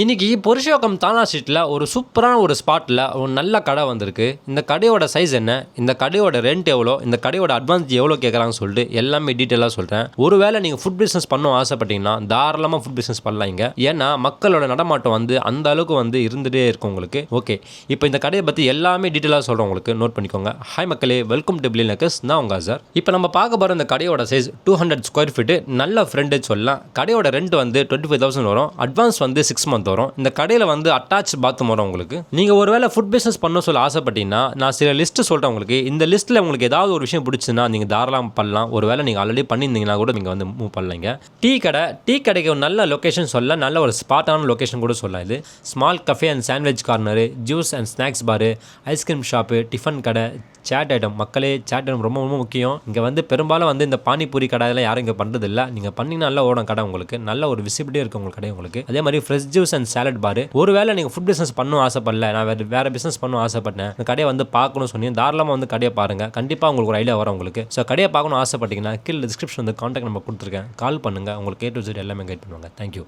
இன்னைக்கு புருஷோகம் தானா ஸ்ட்ரீட்டில் ஒரு சூப்பரான ஒரு ஸ்பாட்டில் ஒரு நல்ல கடை வந்திருக்கு. இந்த கடையோட சைஸ் என்ன, இந்த கடையோட ரெண்ட் எவ்வளோ, இந்த கடையோட அட்வான்ஸ் எவ்வளோ கேட்குறாங்கன்னு சொல்லிட்டு எல்லாமே டீட்டெயிலாக சொல்கிறேன். ஒருவேளை நீங்கள் ஃபுட் பிஸ்னஸ் பண்ண ஆசைப்பட்டீங்கன்னா தாராளமாக ஃபுட் பிஸ்னஸ் பண்ணலாம் இங்கே. ஏன்னா மக்களோட நடமாட்டம் அந்த அளவுக்கு இருந்துகிட்டே இருக்கும் உங்களுக்கு. ஓகே, இப்போ இந்த கடையை பற்றி எல்லாமே டீட்டெயிலாக சொல்கிறேன் உங்களுக்கு, நோட் பண்ணிக்கோங்க. ஹாய் மக்களே, வெல்கம் டு பிளின் நக்கஸ். நான் உங்கள் சார். இப்போ நம்ம பார்க்க போகிற இந்த கடையோட சைஸ் 200 ஸ்கொயர் ஃபீட்டு. நல்ல ஃப்ரெண்டேஜ் சொல்லலாம். கடையோட ரெண்ட் 25,000 வரும். அட்வான்ஸ் 6 மந்த் வரும். இந்த கடையில் அட்டாச் பாத்ரூம் வரும் உங்களுக்கு. நீங்கள் ஒருவேளை ஃபுட் பிஸ்னஸ் பண்ண சொல்ல ஆசைப்பட்டீங்கன்னா நான் சில லிஸ்ட் சொல்கிறேன் உங்களுக்கு. இந்த லிஸ்ட்டில் உங்களுக்கு ஏதாவது ஒரு விஷயம் பிடிச்சுன்னா நீங்கள் தாராளம் பண்ணலாம். ஒருவேளை நீங்கள் ஆல்ரெடி பண்ணியிருந்தீங்கன்னா கூட நீங்கள் மூவ் பண்ணலாங்க. டீ கடைக்கு ஒரு நல்ல லொக்கேஷன் சொல்ல, நல்ல ஒரு ஸ்பாட்டான லொக்கேஷன் கூட சொல்லலாம். இது small cafe and sandwich corner, juice and snacks பாரு, ஐஸ்கிரீம் ஷாப்பு, டிஃபன் கடை, சேட் ஐட்டம். மக்களே, சேட் ஐட்டம் ரொம்ப ரொம்ப முக்கியம். இங்கே பெரும்பாலும் இந்த பானிபூரி கடையெல்லாம் யாரும் இங்கே பண்ணுறது இல்லை. நீங்கள் பண்ணிங்கன்னா நல்ல ஓடும் கடை உங்களுக்கு. நல்ல ஒரு விசிபிலிட்டி இருக்குது உங்களுக்கு கடை உங்களுக்கு. அதே மாதிரி ஃப்ரெஷ் ஜூஸ் அண்ட் சாலட் பாரு. ஒருவேளை நீங்கள் ஃபுட் பிஸ்னஸ் பண்ணணும் ஆசைப்படல, நான் வேறு பிஸ்னஸ் பண்ணணும் ஆசைப்பட்டேன், இந்த கடையை பார்க்கணும்னு சொன்னீங்க, தாராளமாக கடையை பாருங்கள். கண்டிப்பாக உங்களுக்கு ஒரு ஐடியா வரும் உங்களுக்கு. ஸோ கடையை பார்க்கணும் ஆசைப்பட்டீங்கன்னா கீழே டிஸ்கிரிப்ஷன் கான்டாக்ட் நம்பர் கொடுத்துருக்கேன், கால் பண்ணுங்கள். உங்களுக்கு A to Z எல்லாமே கைட் பண்ணுவாங்க. தேங்க்யூ.